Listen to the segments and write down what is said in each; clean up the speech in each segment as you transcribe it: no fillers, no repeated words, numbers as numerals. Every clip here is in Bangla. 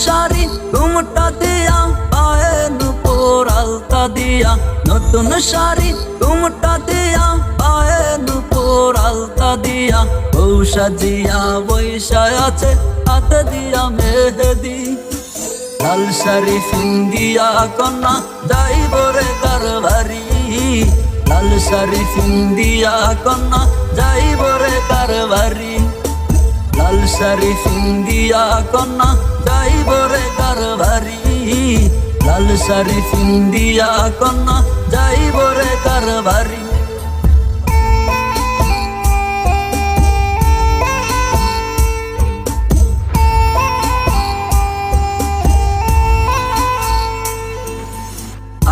শাড়ি ঘুমটা দিয়া পায়ে নুপুর আলতা দিয়া, নতুন শাড়ি ঘুমটা দিয়া পায়ে নুপুর আলতা দিয়া, বউ সাজিয়া বৈশা আছে হাতে দিয়া মেহেদি। লাল শাড়ি ফিন্দিয়া কন্যা যাইব রে কারবারি, লাল শাড়ি ফিন্দিয়া কন্যা যাইব রে কারবারি, লাল শাড়ি ফিন্দিয়া কন্যা যাইব রে কারবারি, লাল শাড়ি ফিন্দিয়া কন্যা যাইব রে কারবারি।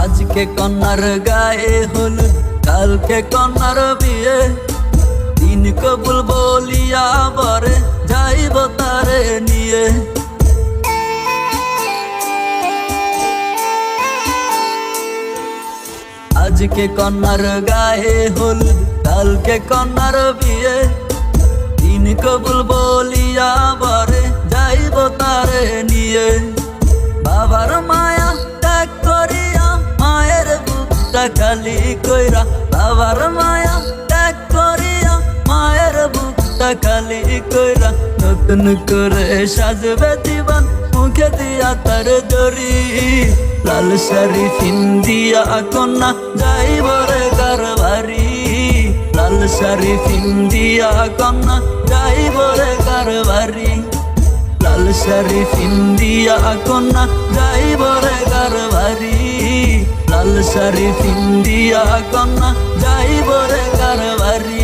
আজকে কন্যার গায়ে হলুদ, কালকে কন্যার বিয়ে, দিন কবুল বলিয়া বরে যাইব তারে নিয়ে। আজকে কন্যার গায়ে হলুদ, কালকে কন্যার বিয়ে, দিন কবুল বলিয়া বরে যাইব তারে নিয়ে। বাবার মায়া ত্যাগ করিয়া মায়ের বুকটা খালি কইরা, বাবার মায়া ত্যাগ করিয়া মায়ের বুকটা খালি কইরা, নতুন করে সাজবে জীবন মুখে দিয়া তার জড়ি। লাল শাড়ি ফিন্দিয়া কন্যা যাইব রে কারবারি, লাল শাড়ি ফিন্দিয়া কন্যা যাইব রে কারবারি, লাল শাড়ি ফিন্দিয়া কন্যা যাইব রে কারবারি, লাল শাড়ি ফিন্দিয়া কন্যা যাইব রে কারবারি।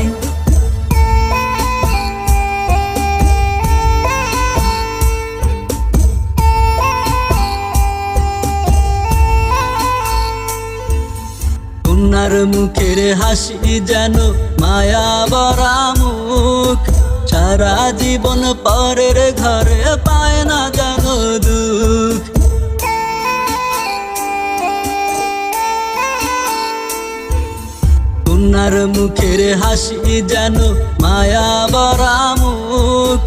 কন্যার মুখের হাসি যেন মায়া ভরা মুখ, সারা জীবন পরের ঘরে পায় না যেন দুঃখ। কন্যার মুখের হাসি যেন মায়া ভরা মুখ,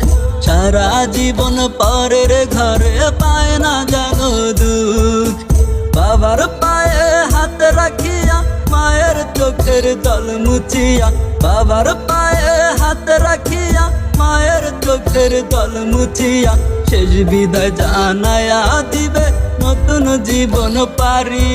সারা জীবন পরের ঘরে পায় না যেন দুঃখ। বাবার পায়ে হাত রাখিয়া মায়ের চোখের জল মুছিয়া, বাবার পায়ে হাত রাখিয়া মায়ের চোখের জল মুছিয়া, শেষ বিদায় জানায়া দিবে নতুন জীবন পারি।